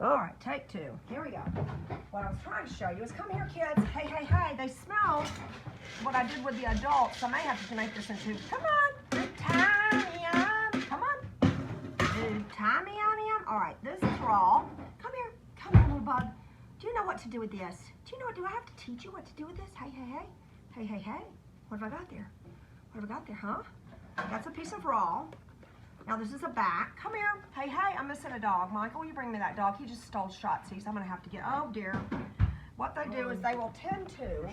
All right, take two. Here we go. What I was trying to show you is, come here, kids. Hey, hey, hey. They smell what I did with the adults, so I may have to make this into, come on, good time, yum. Come on. Good time, yum, yum. All right, this is raw. Come here, little bug. Do you know what to do with this? Do I have to teach you what to do with this? Hey, hey, hey. Hey, hey, hey. What have I got there? What have I got there, huh? That's a piece of raw. Now this is a back. Come here. Hey, hey, I'm missing a dog. Michael, will you bring me that dog? He just stole Shotzi's. I'm going to have to get, oh dear. What they do is they will tend to.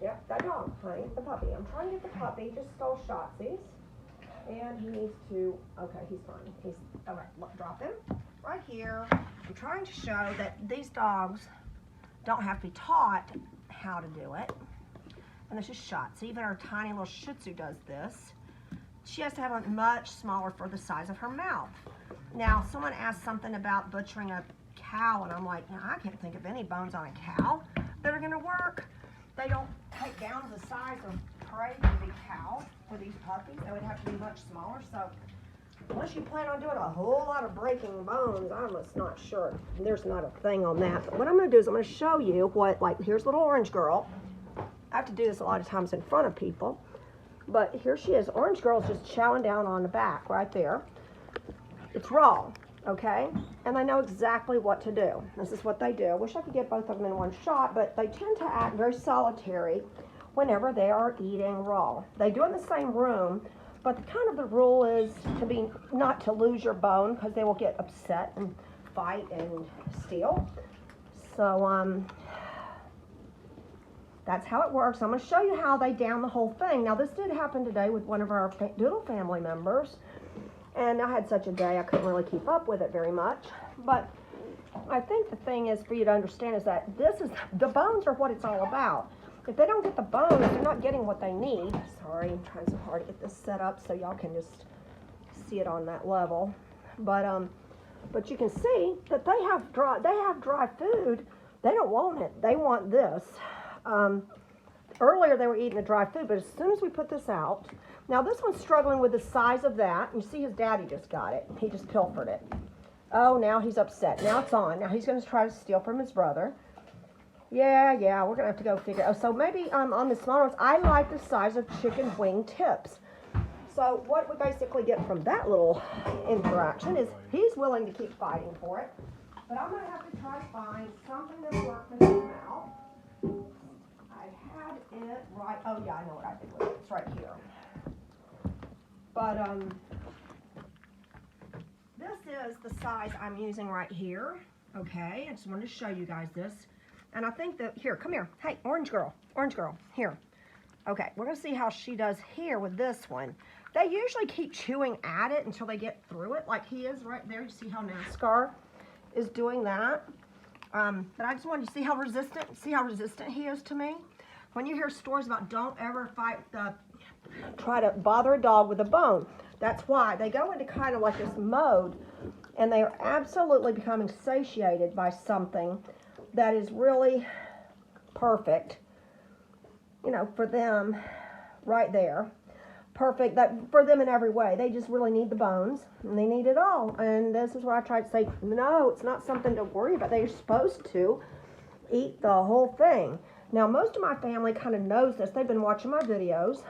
Yep, that dog, honey, the puppy. I'm trying to get the puppy. Just stole Shotzi's. And he needs to, okay, he's fine. All right, look, drop him right here. I'm trying to show that these dogs don't have to be taught how to do it. And this is Shotzi. Even our tiny little Shih Tzu does this. She has to have it much smaller for the size of her mouth. Now, someone asked something about butchering a cow, and I'm like, no, I can't think of any bones on a cow that are going to work. They don't take down the size of prey for the cow for these puppies. They would have to be much smaller. So, unless you plan on doing a whole lot of breaking bones, I'm just not sure. There's not a thing on that. But what I'm going to do is I'm going to show you what, like, here's little orange girl. I have to do this a lot of times in front of people. But here she is. Orange girl's just chowing down on the back right there. It's raw, okay? And they know exactly what to do. This is what they do. I wish I could get both of them in one shot, but they tend to act very solitary whenever they are eating raw. They do it in the same room, but the rule is to be not to lose your bone, because they will get upset and fight and steal. So, that's how it works. I'm going to show you how they down the whole thing. Now, this did happen today with one of our Doodle family members, and I had such a day I couldn't really keep up with it very much. But I think the thing is for you to understand is that the bones are what it's all about. If they don't get the bones, they're not getting what they need. Sorry, I'm trying so hard to get this set up so y'all can just see it on that level. But you can see that they have dry food. They don't want it. They want this. Earlier they were eating the dry food, but as soon as we put this out, now this one's struggling with the size of that. You see his daddy just got it. He just pilfered it. Oh, now he's upset. Now it's on. Now he's going to try to steal from his brother. Yeah, we're going to have to go figure out. So maybe on the smaller ones, I like the size of chicken wing tips. So what we basically get from that little interaction is he's willing to keep fighting for it. But I'm going to have to try to find something that'll work for his mouth. It right, oh yeah, I know what I did with it. It's right here. But this is the size I'm using right here. Okay, I just wanted to show you guys this. And I think that, here, come here. Hey, orange girl, here. Okay, we're gonna see how she does here with this one. They usually keep chewing at it until they get through it, like he is right there. You see how NASCAR is doing that? But I just wanted to see how resistant he is to me. When you hear stories about don't ever try to bother a dog with a bone, that's why. They go into kind of like this mode, and they are absolutely becoming satiated by something that is really perfect, you know, for them right there. Perfect for them in every way. They just really need the bones, and they need it all. And this is where I try to say, no, it's not something to worry about. They're supposed to eat the whole thing. Now, most of my family kind of knows this. They've been watching my videos.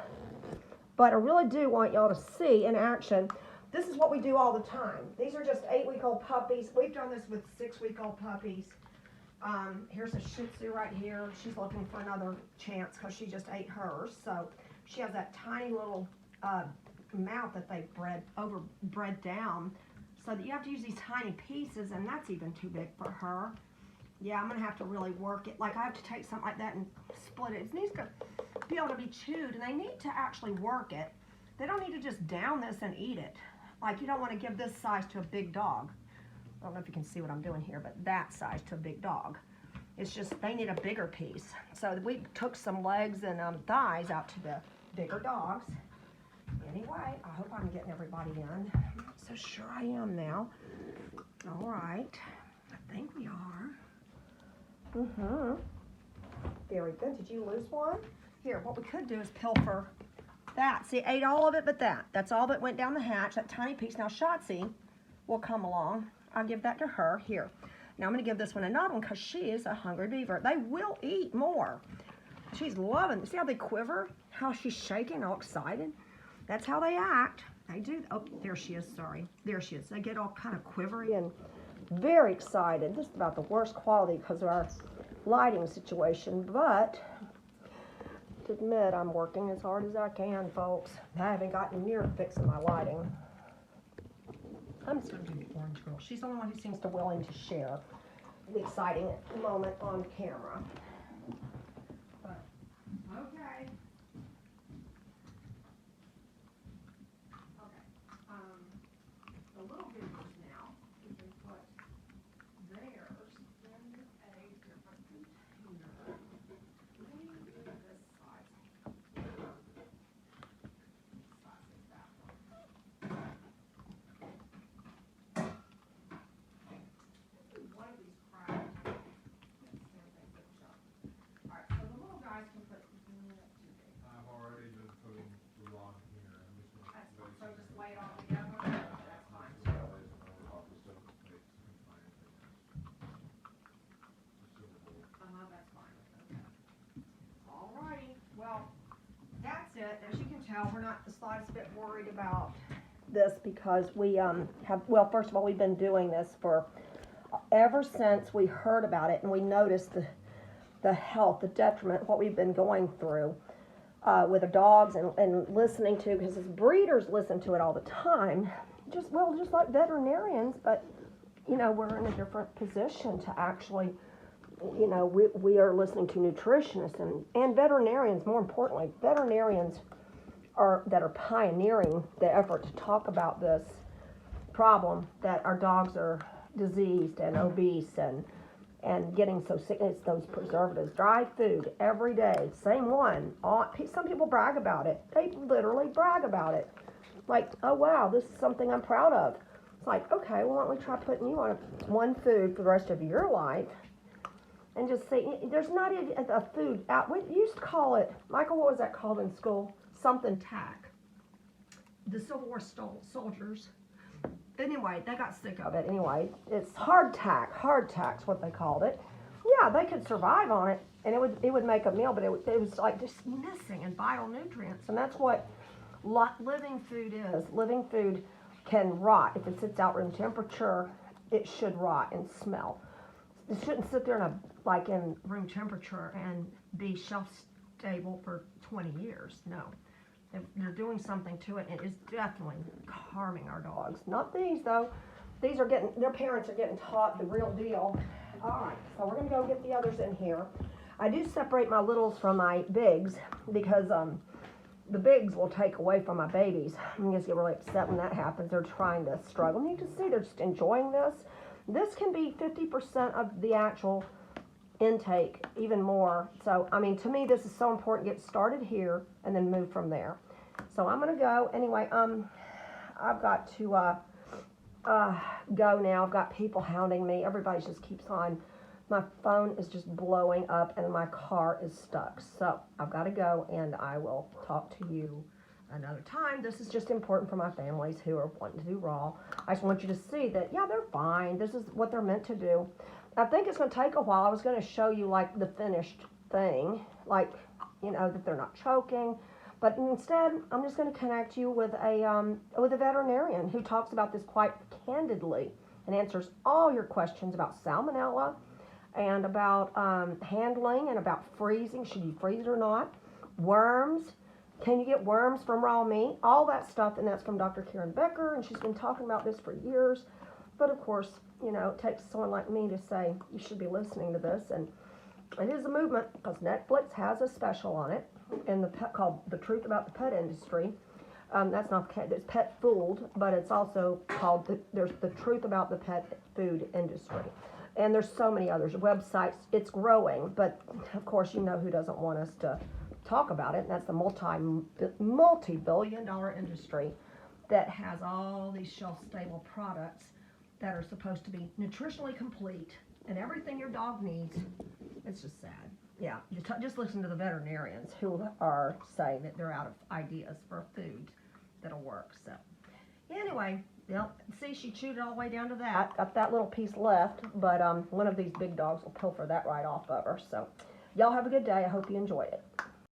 But I really do want y'all to see in action. This is what we do all the time. These are just 8-week-old puppies. We've done this with 6-week-old puppies. Here's a Shih Tzu right here. She's looking for another chance because she just ate hers. So she has that tiny little mouth that they bred down. So that you have to use these tiny pieces, and that's even too big for her. Yeah, I'm going to have to really work it. Like, I have to take something like that and split it. It needs to be able to be chewed, and they need to actually work it. They don't need to just down this and eat it. Like, you don't want to give this size to a big dog. I don't know if you can see what I'm doing here, but that size to a big dog. It's just, they need a bigger piece. So we took some legs and thighs out to the bigger dogs. Anyway, I hope I'm getting everybody in. I'm not so sure I am now. All right. I think we are. Very good. Did you lose one? Here, what we could do is pilfer that. See, ate all of it but that. That's all that went down the hatch, that tiny piece. Now, Shotzi will come along I'll give that to her. Here. Now I'm going to give this one another one because she is a hungry beaver. They will eat more. She's loving it. See how they quiver? How she's shaking, all excited? That's how they act. They do. Oh, there she is. Sorry. There she is. They get all kind of quivery and very excited. This is about the worst quality because of our lighting situation, but to admit I'm working as hard as I can, folks. I haven't gotten near fixing my lighting. I'm just going to do the orange girl. She's the only one who seems to willing to share the exciting moment on camera. But, okay. The little beavers now, we can put theirs in a different container. Maybe this size. Size is that one. One of these cracked. Alright, so the little guys can put I've already been putting the log here. I'm just going that's fine. So just lay it all together. That's fine. That's fine. Okay. Alrighty. Well, that's it. As you can tell, we're not the slightest bit worried about this because we have, well, first of all, we've been doing this for ever since we heard about it and we noticed the health, the detriment, what we've been going through with the dogs and listening to, because as breeders listen to it all the time, just like veterinarians, but, you know, we're in a different position to actually, you know, we are listening to nutritionists and veterinarians, more importantly, veterinarians that are pioneering the effort to talk about this problem that our dogs are diseased and obese and getting so sick. It's those preservatives, dry food every day, same one. Some people brag about it. They literally brag about it. Like, oh wow, this is something I'm proud of. It's like, okay, well, why don't we try putting you on one food for the rest of your life and just say, there's not a food out. We used to call it, Michael, what was that called in school? Something tack. The Civil War soldiers. Anyway, they got sick of it. Anyway, it's hardtack's what they called it. Yeah, they could survive on it, and it would make a meal, but it was like just missing in vital nutrients, and that's what living food is. Living food can rot. If it sits out room temperature, it should rot and smell. It shouldn't sit there in room temperature and be shelf stable for 20 years. No. They're doing something to it, and it's definitely harming our dogs. Not these, though. These are their parents are getting taught the real deal. All right, so we're going to go get the others in here. I do separate my littles from my bigs because the bigs will take away from my babies. I just get really upset when that happens. They're trying to struggle. And you can see they're just enjoying this. This can be 50% of the actual intake, even more. So, I mean, to me, this is so important. Get started here and then move from there. So I'm going to go. Anyway, I've got to go now. I've got people hounding me. Everybody just keeps on. My phone is just blowing up and my car is stuck. So I've got to go, and I will talk to you another time. This is just important for my families who are wanting to do raw. I just want you to see that, yeah, they're fine. This is what they're meant to do. I think it's going to take a while. I was going to show you like the finished thing, like, you know, that they're not choking. But instead, I'm just going to connect you with a veterinarian who talks about this quite candidly and answers all your questions about salmonella and about handling and about freezing. Should you freeze it or not? Worms. Can you get worms from raw meat? All that stuff, and that's from Dr. Karen Becker, and she's been talking about this for years. But of course, you know, it takes someone like me to say, you should be listening to this. And it is a movement because Netflix has a special on it and called The Truth About the Pet Industry. That's not it's Pet Fooled, but it's also called there's The Truth About the Pet Food Industry. And there's so many others, websites. It's growing, but of course, you know who doesn't want us to talk about it. And that's the multi-billion-dollar industry that has all these shelf-stable products that are supposed to be nutritionally complete and everything your dog needs. It's just sad. Yeah, just listen to the veterinarians who are saying that they're out of ideas for food that'll work. So anyway, Yep. See, she chewed it all the way down to that. Got that little piece left, but one of these big dogs will pilfer that right off of her. So, y'all have a good day. I hope you enjoy it.